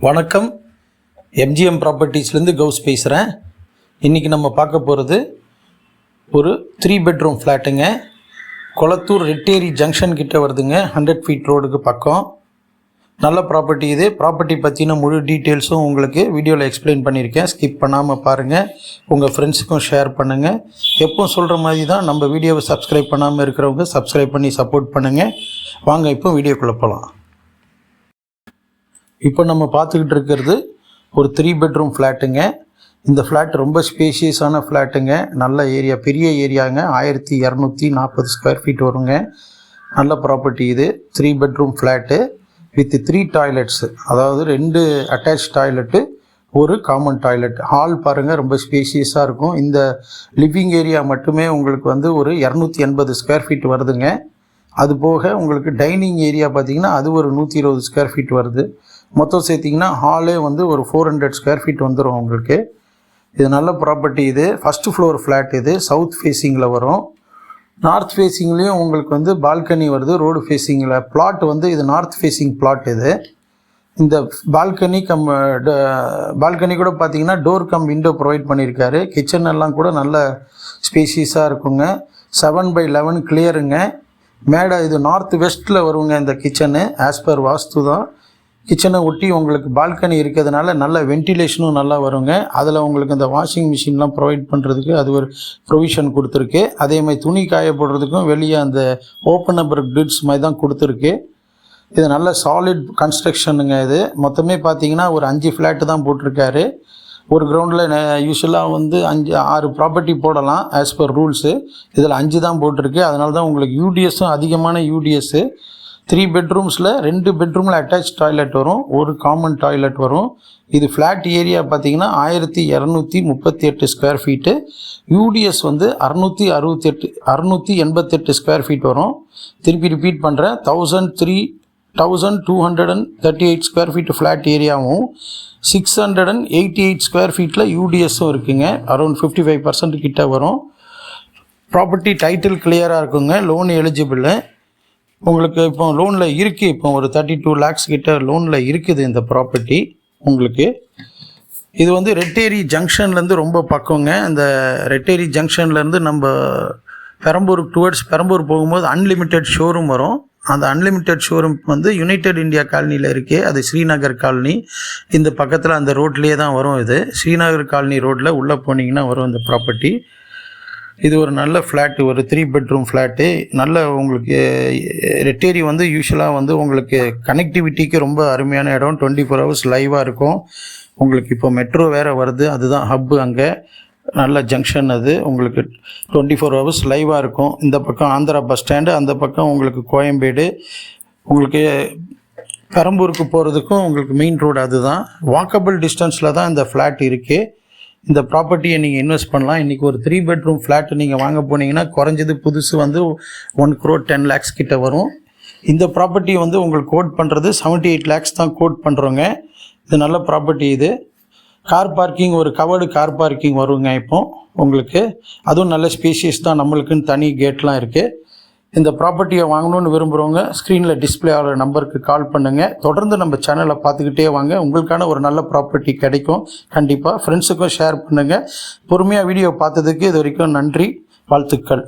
வணக்கம். MGM ப்ராப்பர்ட்டிஸ்லேருந்து Gous பேசுகிறேன். இன்றைக்கி நம்ம பார்க்க போகிறது ஒரு 3 பெட்ரூம் ஃப்ளாட்டுங்க. கொளத்தூர் ரெட்டேரி ஜங்ஷன் கிட்ட வருதுங்க. 100 ஃபீட் ரோடுக்கு பக்கம். நல்ல ப்ராப்பர்ட்டி இது. ப்ராப்பர்ட்டி பற்றின முழு டீட்டெயில்ஸும் உங்களுக்கு வீடியோவில் எக்ஸ்பிளைன் பண்ணியிருக்கேன். ஸ்கிப் பண்ணாமல் பாருங்கள். உங்கள் ஃப்ரெண்ட்ஸுக்கும் ஷேர் பண்ணுங்கள். எப்பவும் சொல்கிற மாதிரி தான் நம்ம வீடியோவை சப்ஸ்கிரைப் பண்ணாமல் இருக்கிறவங்க சப்ஸ்கிரைப் பண்ணி சப்போர்ட் பண்ணுங்கள். வாங்க இப்போ வீடியோக்குள்ளே போகலாம். இப்போ நம்ம பார்த்துக்கிட்டு இருக்கிறது ஒரு 3 பெட்ரூம் ஃப்ளாட்டுங்க. இந்த ஃப்ளாட் ரொம்ப ஸ்பேஷியஸான ஃப்ளாட்டுங்க. நல்ல ஏரியா, பெரிய ஏரியாங்க. 1240 ஸ்கொயர் ஃபீட் வருங்க. நல்ல ப்ராப்பர்ட்டி இது. 3 பெட்ரூம் ஃப்ளாட்டு வித் 3 டாய்லெட்ஸு, அதாவது 2 அட்டாச் டாய்லெட்டு, ஒரு காமன் டாய்லெட். ஹால் பாருங்கள், ரொம்ப ஸ்பேஷியஸாக இருக்கும். இந்த லிவிங் ஏரியா மட்டுமே உங்களுக்கு வந்து ஒரு 280 ஸ்கொயர் ஃபீட் வருதுங்க. அது போக உங்களுக்கு டைனிங் ஏரியா பார்த்திங்கன்னா அது ஒரு 120 ஸ்கொயர் ஃபீட் வருது. மொத்தம் சேர்த்திங்கன்னா ஹாலே வந்து ஒரு 400 ஸ்கொயர் ஃபீட் வந்துடும் உங்களுக்கு. இது நல்ல ப்ராப்பர்ட்டி இது. ஃபஸ்ட்டு ஃப்ளோர் ஃப்ளாட் இது. சவுத் ஃபேஸிங்கில் வரும். நார்த் ஃபேஸிங்லேயும் உங்களுக்கு வந்து பால்கனி வருது. ரோடு ஃபேஸிங்கில் பிளாட் வந்து இது நார்த் ஃபேஸிங் பிளாட் இது. இந்த பால்கனி கூட பார்த்திங்கன்னா டோர் கம் விண்டோ ப்ரொவைட் பண்ணியிருக்காரு. கிச்சன் எல்லாம் கூட நல்ல ஸ்பேஷியஸாக இருக்குங்க. 7/11 கிளியருங்க. மேடை இது நார்த் வெஸ்ட்டில் வருங்க இந்த கிச்சனு. ஆஸ் பர் வாஸ்து தான். கிச்சனை ஒட்டி உங்களுக்கு பால்கனி இருக்கிறதுனால நல்ல வென்டிலேஷனும் நல்லா வருங்க. அதில் உங்களுக்கு இந்த வாஷிங் மிஷின்லாம் ப்ரொவைட் பண்ணுறதுக்கு அது ஒரு ப்ரொவிஷன் கொடுத்துருக்கு. அதே மாதிரி துணி காய போடுறதுக்கும் வெளியே அந்த ஓப்பனபிள் கிரிட்ஸ் மாதிரி தான் கொடுத்துருக்கு. இது நல்ல சாலிட் கன்ஸ்ட்ரக்ஷனுங்க. இது மொத்தமே பார்த்தீங்கன்னா ஒரு 5 ஃப்ளாட்டு தான் போட்டிருக்காரு. ஒரு கிரவுண்டில் யூஸ்வலாக வந்து 5-6 ப்ராப்பர்ட்டி போடலாம் ஆஸ் பர் ரூல்ஸு. இதில் 5 தான் போட்டிருக்கு. அதனால தான் உங்களுக்கு யூடிஎஸும் அதிகமான யூடிஎஸ்ஸு. 3 பெட்ரூம்ஸில் 2 பெட்ரூமில் அட்டாச் டாய்லெட் வரும், ஒரு காமன் டாய்லெட் வரும். இது ஃப்ளாட் ஏரியா பார்த்தீங்கன்னா 1238 ஸ்கொயர் ஃபீட்டு. யூடிஎஸ் வந்து 688 ஸ்கொயர் ஃபீட் வரும். திருப்பி ரிப்பீட் பண்ணுறேன், 1238 ஸ்கொயர் ஃபீட் ஃப்ளாட் ஏரியாவும் 688 ஸ்கொயர் ஃபீட்டில் யூடிஎஸும் இருக்குங்க. அரௌண்ட் 55% கிட்ட வரும். ப்ராப்பர்ட்டி டைட்டில் கிளியராக இருக்குங்க. லோன் எலிஜிபிள் உங்களுக்கு. இப்போ லோனில் இருக்குது. இப்போ ஒரு 32 lakhs கிட்ட லோனில் இருக்குது இந்த ப்ராப்பர்ட்டி உங்களுக்கு. இது வந்து ரெட்டேரி ஜங்ஷன்லேருந்து ரொம்ப பக்கங்க. இந்த ரெட்டேரி ஜங்ஷன்லேருந்து நம்ம பெரம்பூர் போகும்போது அன்லிமிட்டெட் ஷோரூம் வரும். அந்த அன்லிமிட்டெட் ஷோரூம் வந்து யுனைடெட் இந்தியா காலனியில் இருக்கே, அது ஸ்ரீநகர் காலனி. இந்த பக்கத்தில் அந்த ரோட்லேயே தான் வரும். இது ஸ்ரீநகர் காலனி ரோட்டில் உள்ளே போனீங்கன்னா வரும் இந்த ப்ராப்பர்ட்டி. இது ஒரு நல்ல ஃப்ளாட்டு, ஒரு 3 பெட்ரூம் ஃப்ளாட்டு. நல்ல உங்களுக்கு ரெட்டேரி வந்து யூஸ்வலாக வந்து உங்களுக்கு கனெக்டிவிட்டிக்கு ரொம்ப அருமையான இடம். 24 hours லைவாக இருக்கும் உங்களுக்கு. இப்போ மெட்ரோ வேறு வருது, அதுதான் ஹப்பு அங்கே. நல்ல ஜங்ஷன் அது. உங்களுக்கு 24 hours லைவாக இருக்கும். இந்த பக்கம் ஆந்திரா பஸ் ஸ்டாண்டு, அந்த பக்கம் உங்களுக்கு கோயம்பேடு. உங்களுக்கு பெரம்பூருக்கு போகிறதுக்கும் உங்களுக்கு மெயின் ரோடு அதுதான். வாக்கபிள் டிஸ்டன்ஸில் தான் இந்த ஃப்ளாட் இருக்குது. இந்த ப்ராப்பர்ட்டியை நீங்கள் இன்வெஸ்ட் பண்ணலாம். இன்றைக்கி ஒரு 3 பெட்ரூம் ஃப்ளாட்டு நீங்கள் வாங்க போனீங்கன்னா குறைஞ்சது புதுசு வந்து 1 crore 10 lakhs கிட்ட வரும். இந்த ப்ராப்பர்ட்டி வந்து உங்களுக்கு கோட் பண்ணுறது 78 lakhs தான் கோட் பண்ணுறோங்க. இது நல்ல ப்ராப்பர்ட்டி இது. கார் பார்க்கிங், ஒரு கவர்டு கார் பார்க்கிங் வருங்க இப்போ உங்களுக்கு. அதுவும் நல்ல ஸ்பேஷியஸ் தான். நம்மளுக்குன்னு தனி கேட்லாம் இருக்குது. இந்த ப்ராப்பர்ட்டியை வாங்கணும்னு விரும்புகிறவங்க ஸ்க்ரீனில் டிஸ்பிளே ஆகிற நம்பருக்கு கால் பண்ணுங்கள். தொடர்ந்து நம்ம சேனலை பார்த்துக்கிட்டே வாங்க. உங்களுக்கான ஒரு நல்ல ப்ராப்பர்ட்டி கிடைக்கும் கண்டிப்பாக. ஃப்ரெண்ட்ஸுக்கும் ஷேர் பண்ணுங்கள். பொறுமையாக வீடியோ பார்த்ததுக்கு இது வரைக்கும் நன்றி, வாழ்த்துக்கள்.